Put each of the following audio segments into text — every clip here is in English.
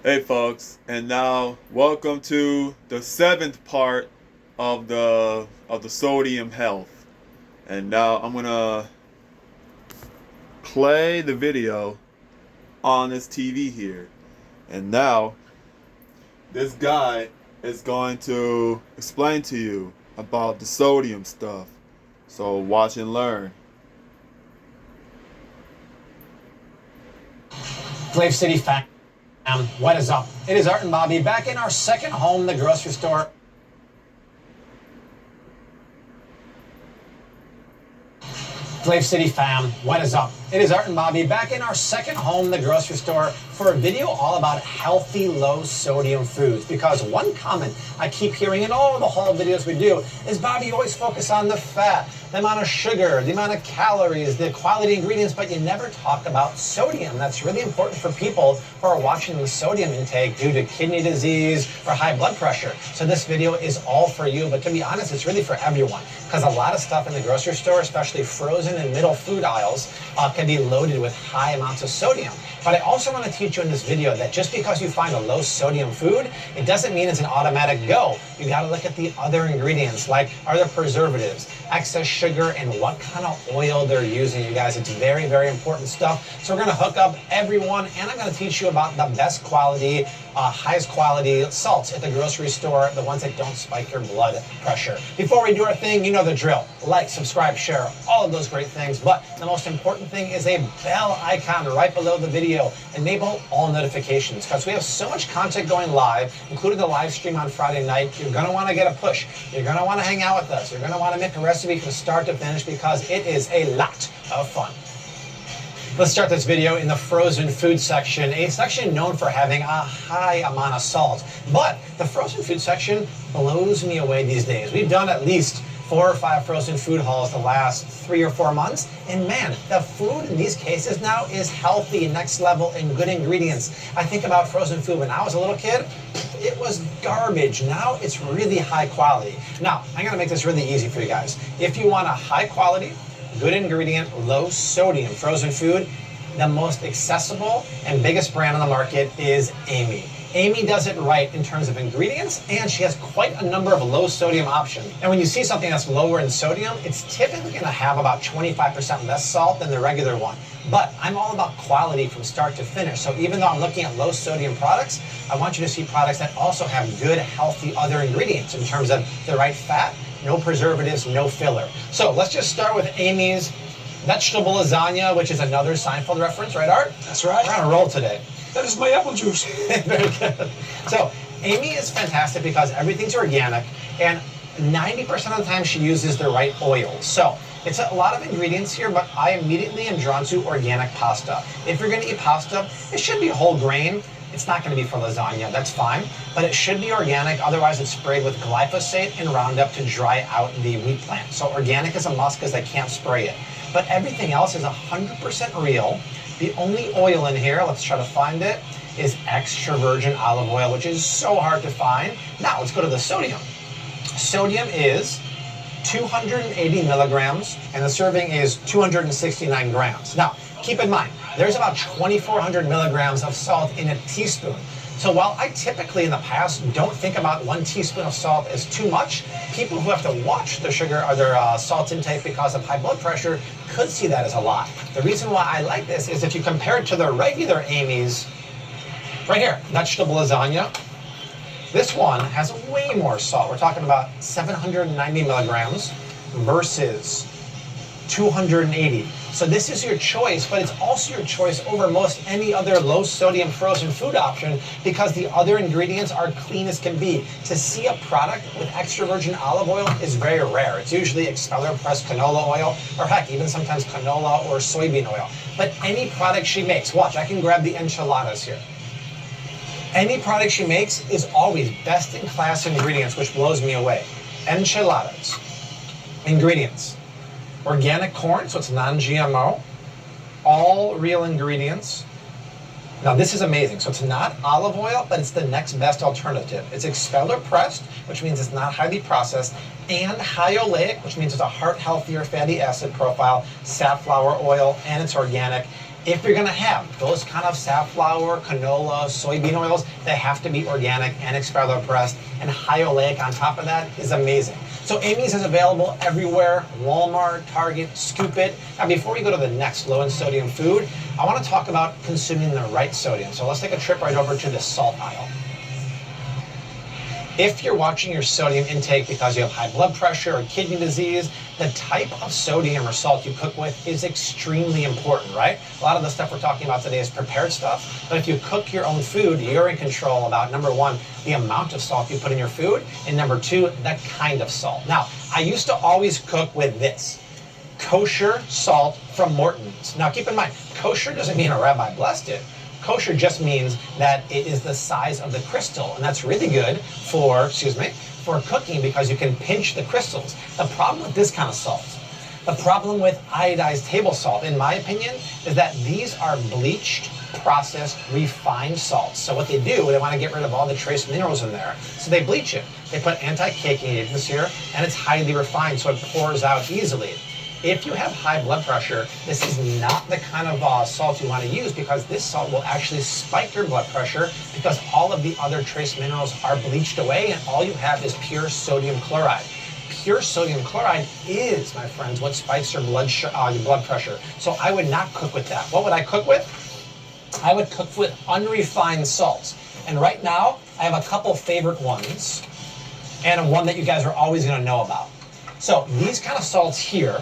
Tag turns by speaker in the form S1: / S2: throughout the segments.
S1: Hey folks, and now welcome to the seventh part of the sodium health. And now I'm gonna play the video on this TV here. And now this guy is going to explain to you about the sodium stuff. So watch and learn.
S2: Flave City fam, what is up? It is Art and Bobby back in our second home, the grocery store. Flave City fam, what is up? It is Art and Bobby back in our second home, the grocery store, for a video all about healthy, low sodium foods. Because one comment I keep hearing in all the haul videos we do is, Bobby, you always focus on the fat, the amount of sugar, the amount of calories, the quality ingredients, but you never talk about sodium. That's really important for people who are watching the sodium intake due to kidney disease or high blood pressure. So this video is all for you, but to be honest, it's really for everyone. Because a lot of stuff in the grocery store, especially frozen and middle food aisles, can be loaded with high amounts of sodium. But I also want to teach you in this video that just because you find a low sodium food, it doesn't mean it's an automatic go. You got to look at the other ingredients, like are there preservatives, excess sugar, and what kind of oil they're using, you guys. It's very, very important stuff. So we're going to hook up everyone, and I'm going to teach you about the best quality, highest quality salts at the grocery store, the ones that don't spike your blood pressure. Before we do our thing, you know the drill. Like, subscribe, share, all of those great things. But the most important thing is a bell icon right below the video. Enable all notifications, because we have so much content going live, including the live stream on Friday night. You're going to want to get a push. You're going to want to hang out with us. You're going to want to make a recipe from start to finish, because it is a lot of fun. Let's start this video in the frozen food section, a section known for having a high amount of salt. But the frozen food section blows me away these days. We've done at least 4 or 5 frozen food hauls the last 3 or 4 months. And man, the food in these cases now is healthy, next level, and good ingredients. I think about frozen food when I was a little kid, it was garbage. Now it's really high quality. Now, I'm gonna make this really easy for you guys. If you want a high quality, good ingredient, low sodium frozen food, the most accessible and biggest brand on the market is Amie. Amie does it right in terms of ingredients, and she has quite a number of low sodium options. And when you see something that's lower in sodium, it's typically going to have about 25% less salt than the regular one. But I'm all about quality from start to finish. So even though I'm looking at low sodium products, I want you to see products that also have good, healthy other ingredients in terms of the right fat, no preservatives, no filler. So let's just start with Amie's vegetable lasagna, which is another Seinfeld reference, right, Art?
S3: That's right.
S2: We're on a roll today.
S3: That is my apple juice.
S2: Very good. So Amie is fantastic because everything's organic, and 90% of the time she uses the right oils. So it's a lot of ingredients here, but I immediately am drawn to organic pasta. If you're going to eat pasta, it should be whole grain. It's not going to be for lasagna, that's fine, but it should be organic, otherwise it's sprayed with glyphosate and Roundup to dry out the wheat plant. So organic is a must because they can't spray it. But everything else is 100% real. The only oil in here, let's try to find it, is extra virgin olive oil, which is so hard to find. Now let's go to the sodium. Sodium is 280 milligrams, and the serving is 269 grams. Now, keep in mind, there's about 2,400 milligrams of salt in a teaspoon. So while I typically in the past don't think about 1 teaspoon of salt as too much, people who have to watch their sugar or their salt intake because of high blood pressure could see that as a lot. The reason why I like this is if you compare it to the regular Amie's, right here, vegetable lasagna, this one has way more salt. We're talking about 790 milligrams versus 280. So this is your choice, but it's also your choice over most any other low sodium frozen food option because the other ingredients are clean as can be. To see a product with extra virgin olive oil is very rare. It's usually expeller pressed canola oil, or heck, even sometimes canola or soybean oil. But any product she makes, watch, I can grab the enchiladas here. Any product she makes is always best in class ingredients, which blows me away. Enchiladas. Ingredients. Organic corn, so it's non-GMO. All real ingredients. Now this is amazing. So it's not olive oil, but it's the next best alternative. It's expeller pressed, which means it's not highly processed, and high oleic, which means it's a heart healthier fatty acid profile, safflower oil, and it's organic. If you're gonna have those kind of safflower, canola, soybean oils, they have to be organic and expired pressed, and high oleic on top of that is amazing. So Amy's is available everywhere, Walmart, Target, scoop it. Now before we go to the next low in sodium food, I wanna talk about consuming the right sodium. So let's take a trip right over to the salt aisle. If you're watching your sodium intake because you have high blood pressure or kidney disease, the type of sodium or salt you cook with is extremely important, right? A lot of the stuff we're talking about today is prepared stuff, but if you cook your own food, you're in control about, number one, the amount of salt you put in your food, and number two, the kind of salt. Now, I used to always cook with this, kosher salt from Morton's. Now keep in mind, kosher doesn't mean a rabbi blessed it. Kosher just means that it is the size of the crystal, and that's really good for, for cooking because you can pinch the crystals. The problem with this kind of salt, the problem with iodized table salt, in my opinion, is that these are bleached, processed, refined salts. So what they do, they want to get rid of all the trace minerals in there, so they bleach it. They put anti-caking agents here, and it's highly refined, so it pours out easily. If you have high blood pressure, this is not the kind of salt you want to use because this salt will actually spike your blood pressure because all of the other trace minerals are bleached away and all you have is pure sodium chloride. Pure sodium chloride is, my friends, what spikes your blood pressure. So I would not cook with that. What would I cook with? I would cook with unrefined salts. And right now, I have a couple favorite ones and one that you guys are always going to know about. So these kind of salts here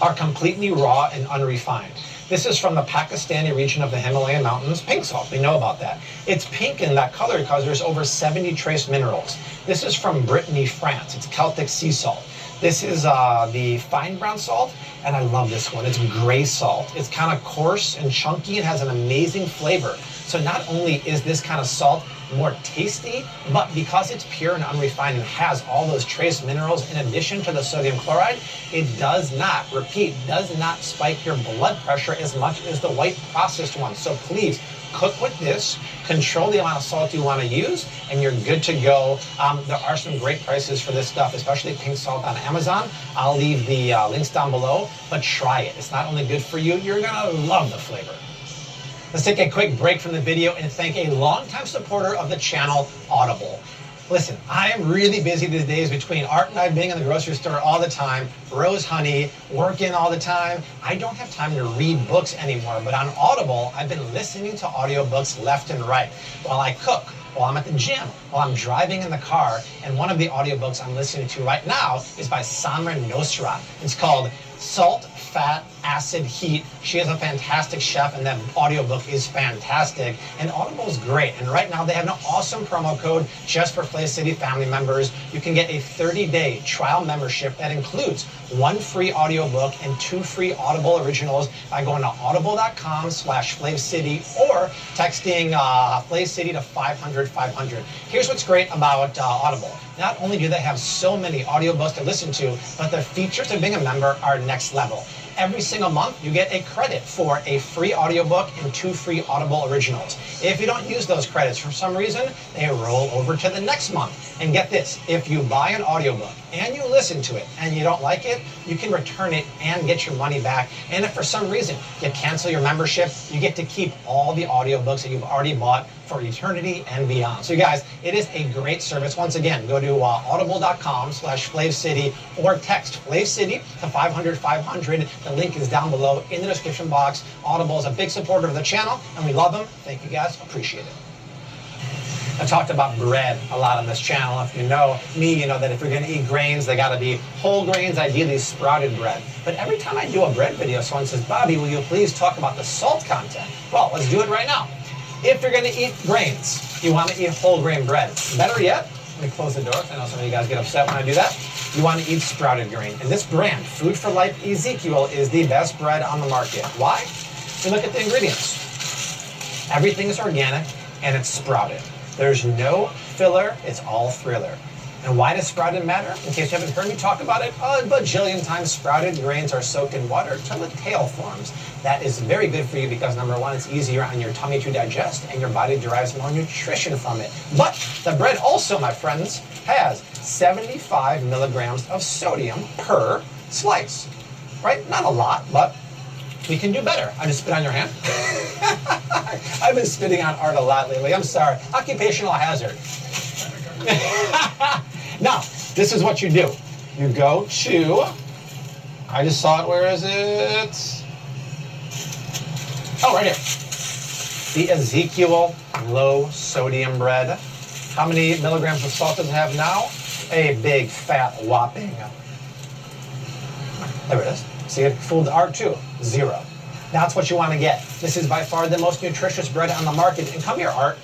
S2: are completely raw and unrefined. This is from the Pakistani region of the Himalayan mountains, pink salt, we know about that. It's pink in that color because there's over 70 trace minerals. This is from Brittany, France, it's Celtic sea salt. This is the fine brown salt, and I love this one. It's gray salt. It's kind of coarse and chunky and has an amazing flavor. So not only is this kind of salt more tasty, but because it's pure and unrefined and has all those trace minerals in addition to the sodium chloride, it does not, repeat, does not spike your blood pressure as much as the white processed one. So please, cook with this, control the amount of salt you want to use, and you're good to go. There are some great prices for this stuff, especially pink salt on Amazon. I'll leave the links down below, but try it. It's not only good for you, you're gonna love the flavor. Let's take a quick break from the video and thank a longtime supporter of the channel, Audible. Listen, I am really busy these days between Art and I being in the grocery store all the time, Rose Honey, working all the time. I don't have time to read books anymore, but on Audible, I've been listening to audiobooks left and right while I cook, while I'm at the gym, while I'm driving in the car, and one of the audiobooks I'm listening to right now is by Samra Nosrat. It's called Salt, Fat, Acid, Heat. She is a fantastic chef, and that audiobook is fantastic. And Audible is great. And right now they have an awesome promo code just for Flav City family members. You can get a 30-day trial membership that includes 1 free audiobook and 2 free Audible originals by going to audible.com/FlavCity or texting Flav City to 500-500. Here's what's great about Audible. Not only do they have so many audiobooks to listen to, but the features of being a member are next level. Every single month, you get a credit for a free audiobook and 2 free Audible originals. If you don't use those credits for some reason, they roll over to the next month. And get this, if you buy an audiobook and you listen to it and you don't like it, you can return it and get your money back. And if for some reason you cancel your membership, you get to keep all the audiobooks that you've already bought for eternity and beyond. So you guys, it is a great service. Once again, go to audible.com/FlavCity or text Flav City to 500-500. The link is down below in the description box. Audible is a big supporter of the channel, and we love them. Thank you guys, appreciate it. I talked about bread a lot on this channel. If you know me, you know that if you're gonna eat grains, they gotta be whole grains, ideally sprouted bread. But every time I do a bread video, someone says, Bobby, will you please talk about the salt content? Well, let's do it right now. If you're gonna eat grains, you wanna eat whole grain bread. Better yet, let me close the door, I know some of you guys get upset when I do that. You wanna eat sprouted grain. And this brand, Food for Life Ezekiel, is the best bread on the market. Why? You look at the ingredients. Everything is organic and it's sprouted. There's no filler, it's all thriller. And why does sprouted matter? In case you haven't heard me talk about it, a bajillion times sprouted grains are soaked in water till the tail forms. That is very good for you because number one, it's easier on your tummy to digest and your body derives more nutrition from it. But the bread also, my friends, has 75 milligrams of sodium per slice, right? Not a lot, but we can do better. I just spit on your hand. I've been spitting on Art a lot lately. I'm sorry. Occupational hazard. Now, this is what you do. You go to, I just saw it, where is it? Oh, right here. The Ezekiel low sodium bread. How many milligrams of salt does it have now? A big, fat, whopping. There it is. See, it fooled Art too. 0. That's what you want to get. This is by far the most nutritious bread on the market. And come here, Art.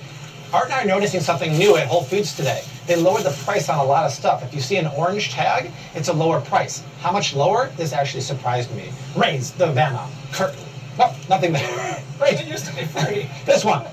S2: Art and I are noticing something new at Whole Foods today. They lowered the price on a lot of stuff. If you see an orange tag, it's a lower price. How much lower? This actually surprised me. Raise the Vanna curtain. Nope, nothing there. Raise.
S3: It used to be free.
S2: This one.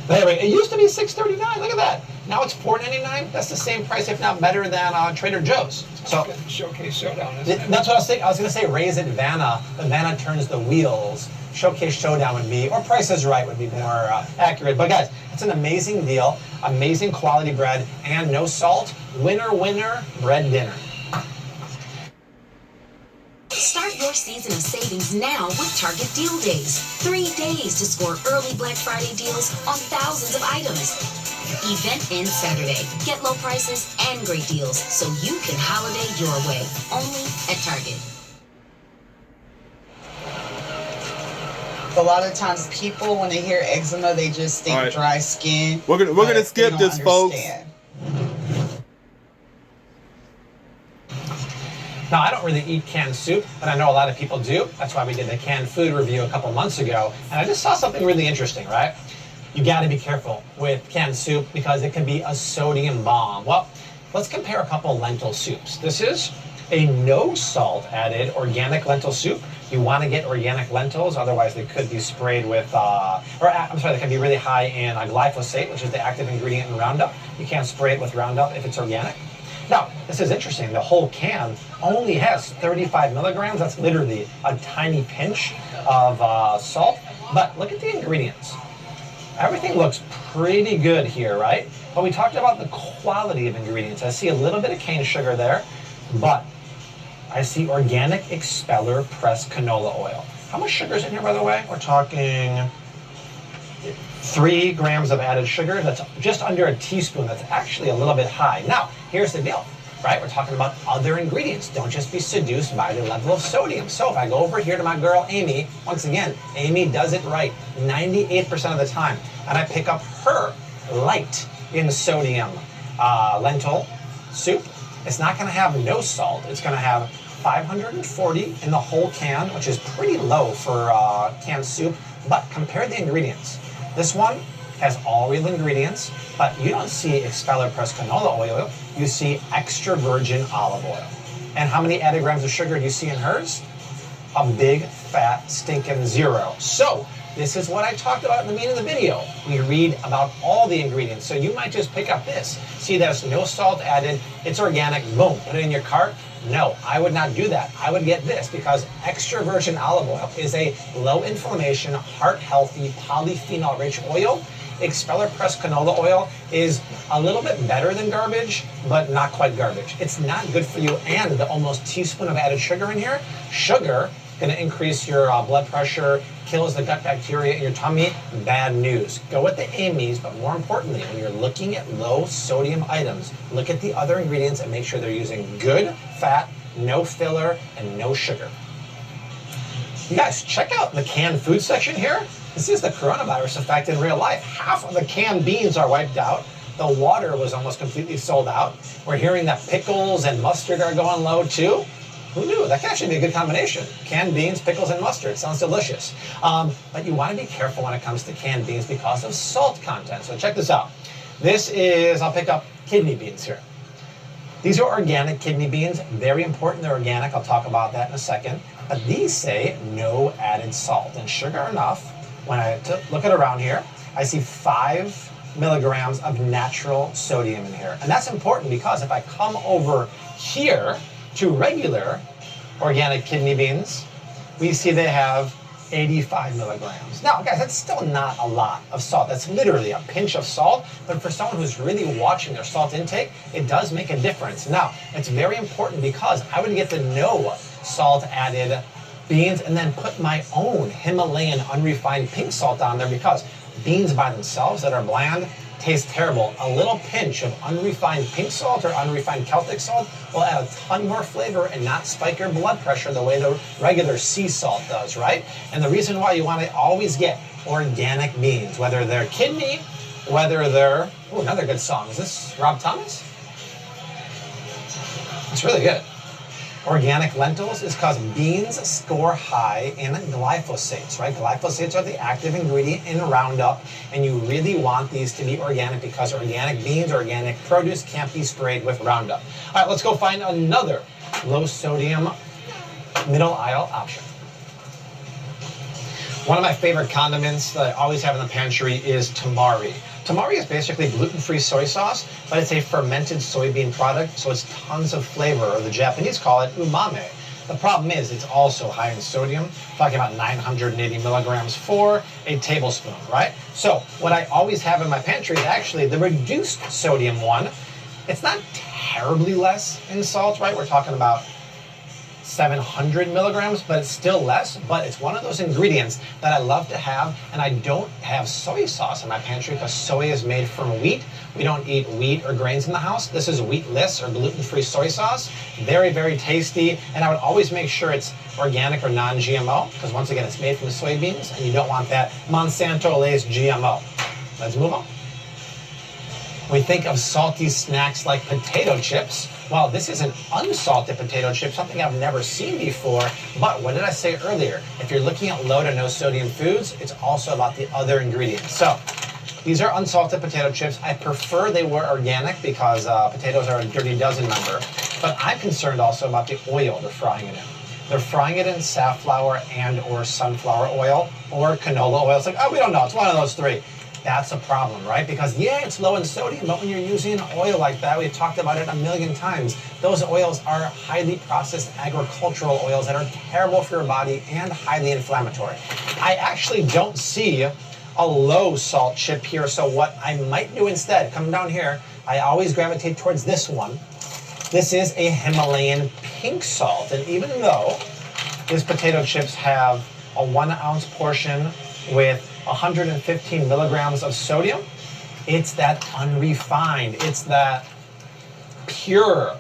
S2: There we go. It used to be $6.39. Look at that. Now it's $4.99. That's the same price, if not better, than Trader Joe's. So
S3: Showcase Showdown, isn't it?
S2: that's what I was thinking. I was going to say raise it Vanna. The Vanna turns the wheels. Showcase Showdown would be, or Price is Right would be more accurate. But guys, it's an amazing deal, amazing quality bread, and no salt. Winner, winner, bread dinner.
S4: Start your season of savings now with Target Deal Days. 3 days to score early Black Friday deals on thousands of items. Event ends Saturday. Get low prices and great deals so you can holiday your way. Only at Target.
S5: A lot of times people, when they hear eczema, they just think
S1: All right.
S5: dry skin.
S1: We're gonna
S5: but
S1: skip
S5: they don't
S1: this, folks.
S5: understand.
S2: Now, I don't really eat canned soup, but I know a lot of people do. That's why we did the canned food review a couple months ago. And I just saw something really interesting, right? You got to be careful with canned soup because it can be a sodium bomb. Well, let's compare a couple lentil soups. This is a no salt added organic lentil soup. You want to get organic lentils, otherwise they could be sprayed with, they can be really high in glyphosate, which is the active ingredient in Roundup. You can't spray it with Roundup if it's organic. Now, this is interesting. The whole can only has 35 milligrams. That's literally a tiny pinch of salt. But look at the ingredients. Everything looks pretty good here, right? But we talked about the quality of ingredients. I see a little bit of cane sugar there, but I see organic expeller pressed canola oil. How much sugar is in here, by the way? We're talking 3 grams of added sugar. That's just under a teaspoon. That's actually a little bit high. Now, here's the deal, right? We're talking about other ingredients. Don't just be seduced by the level of sodium. So if I go over here to my girl, Amy, once again, Amy does it right 98% of the time. And I pick up her light in sodium lentil soup. It's not going to have no salt. It's going to have 540 in the whole can, which is pretty low for canned soup. But compare the ingredients. This one has all real ingredients, but you don't see expeller pressed canola oil. You see extra virgin olive oil. And how many added grams of sugar do you see in hers? A big, fat, stinking 0. So this is what I talked about in the beginning of the video. We read about all the ingredients. So you might just pick up this. See, there's no salt added. It's organic. Boom. Put it in your cart. No, I would not do that. I would get this because extra virgin olive oil is a low inflammation, heart healthy, polyphenol rich oil. Expeller pressed canola oil is a little bit better than garbage, but not quite garbage. It's not good for you, and the almost teaspoon of added sugar in here, sugar going to increase your blood pressure, kills the gut bacteria in your tummy. Bad news. Go with the Amy's, but more importantly, when you're looking at low sodium items, look at the other ingredients and make sure they're using good fat, no filler, and no sugar. You guys, check out the canned food section here. This is the coronavirus effect in real life. Half of the canned beans are wiped out. The water was almost completely sold out. We're hearing that pickles and mustard are going low too. Who knew? That could actually be a good combination. Canned beans, pickles, and mustard. Sounds delicious. But you want to be careful when it comes to canned beans because of salt content. So check this out. This is, I'll pick up kidney beans here. These are organic kidney beans. Very important they're organic. I'll talk about that in a second. But these say no added salt. And sugar enough, when I look at around here, I see 5 milligrams of natural sodium in here. And that's important because if I come over here to regular organic kidney beans, we see they have 85 milligrams. Now, guys, that's still not a lot of salt. That's literally a pinch of salt, but for someone who's really watching their salt intake, it does make a difference. Now, it's very important because I would get the no salt added beans, and then put my own Himalayan unrefined pink salt on there because beans by themselves that are bland taste terrible. A little pinch of unrefined pink salt or unrefined Celtic salt will add a ton more flavor and not spike your blood pressure the way the regular sea salt does, right? And the reason why you want to always get organic beans, whether they're kidney, whether they're, oh, another good song. Is this Rob Thomas? It's really good. Organic lentils is because beans score high in glyphosates, right? Glyphosates are the active ingredient in Roundup, and you really want these to be organic because organic beans, organic produce can't be sprayed with Roundup. All right, let's go find another low sodium middle aisle option. One of my favorite condiments that I always have in the pantry is tamari. Tamari is basically gluten-free soy sauce, but it's a fermented soybean product, so it's tons of flavor, or the Japanese call it umami. The problem is it's also high in sodium, talking about 980 milligrams for a tablespoon, right? So what I always have in my pantry is actually the reduced sodium one. It's not terribly less in salt, right? We're talking about 700 milligrams, but it's still less. But it's one of those ingredients that I love to have, and I don't have soy sauce in my pantry because soy is made from wheat. We don't eat wheat or grains in the house. This is wheatless or gluten-free soy sauce. Very, very tasty, and I would always make sure it's organic or non-GMO because once again, it's made from soybeans, and you don't want that Monsanto-laced GMO. Let's move on. We think of salty snacks like potato chips. Well, this is an unsalted potato chip, something I've never seen before. But what did I say earlier? If you're looking at low to no sodium foods, it's also about the other ingredients. So these are unsalted potato chips. I prefer they were organic because potatoes are a Dirty Dozen member. But I'm concerned also about the oil they're frying it in. They're frying it in safflower and or sunflower oil or canola oil. It's like, oh, we don't know. It's one of those three. That's a problem, right? Because yeah, it's low in sodium, but when you're using an oil like that, we've talked about it a million times, those oils are highly processed agricultural oils that are terrible for your body and highly inflammatory. I actually don't see a low salt chip here, so what I might do instead, come down here, I always gravitate towards this one. This is a Himalayan pink salt, and even though these potato chips have a 1 ounce portion with 115 milligrams of sodium, it's that unrefined, it's that pure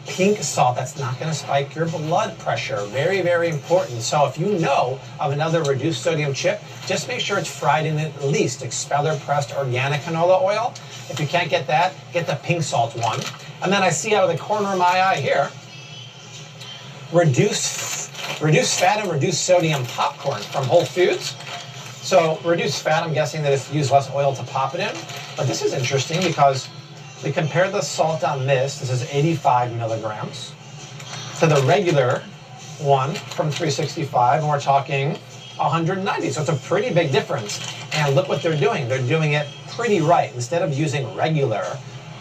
S2: pink salt that's not going to spike your blood pressure. Very, very important. So if you know of another reduced sodium chip, just make sure it's fried in at least expeller pressed organic canola oil. If you can't get that, get the pink salt one. And then I see out of the corner of my eye here, reduced fat and reduced sodium popcorn from Whole Foods. So reduced fat, I'm guessing that it's used less oil to pop it in. But this is interesting because we compare the salt on this is 85 milligrams, to the regular one from 365, and we're talking 190. So it's a pretty big difference. And look what they're doing. They're doing it pretty right. Instead of using regular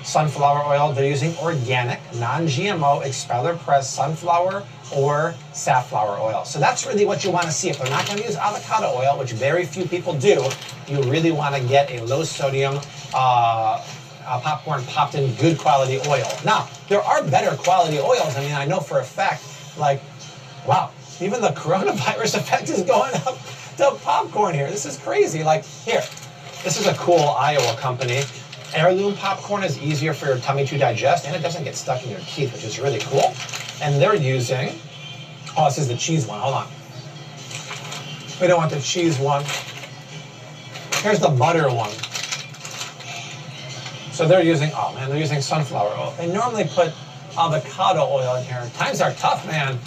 S2: sunflower oil, they're using organic, non-GMO, expeller pressed sunflower or safflower oil. So that's really what you want to see. If they're not going to use avocado oil, which very few people do, you really want to get a low sodium popcorn popped in good quality oil. Now, there are better quality oils. I mean, I know for a fact, like, wow, even the coronavirus effect is going up to popcorn here. This is crazy. Like, here, this is a cool Iowa company. Heirloom popcorn is easier for your tummy to digest, and it doesn't get stuck in your teeth, which is really cool. And they're using, oh, this is the cheese one. Hold on. We don't want the cheese one. Here's the butter one. So they're using, oh man, they're using sunflower oil. They normally put avocado oil in here. Times are tough, man.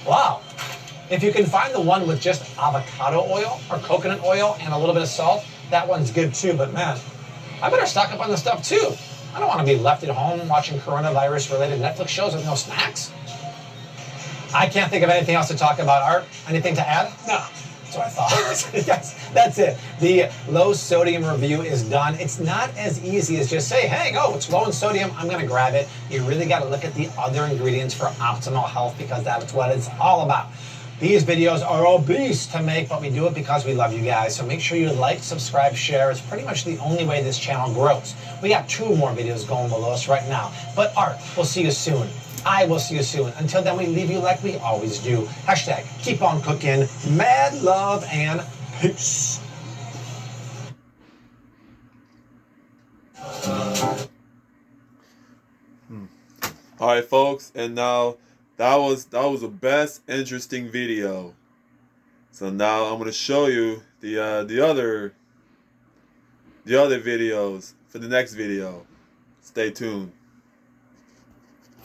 S2: Wow. If you can find the one with just avocado oil or coconut oil and a little bit of salt, that one's good too. But man, I better stock up on this stuff too. I don't want to be left at home watching coronavirus-related Netflix shows with no snacks. I can't think of anything else to talk about. Art, anything to add? No. That's what I thought. Yes, that's it. The low sodium review is done. It's not as easy as just say, hey, oh, it's low in sodium, I'm going to grab it. You really got to look at the other ingredients for optimal health because that's what it's all about. These videos are a beast to make, but we do it because we love you guys. So make sure you like, subscribe, share. It's pretty much the only way this channel grows. We got 2 more videos going below us right now. But Art, we'll see you soon. I will see you soon. Until then, we leave you like we always do. Hashtag keep on cooking. Mad love and peace.
S1: All right, folks, and now that was the best interesting video. So now I'm gonna show you the other videos for the next video. Stay tuned.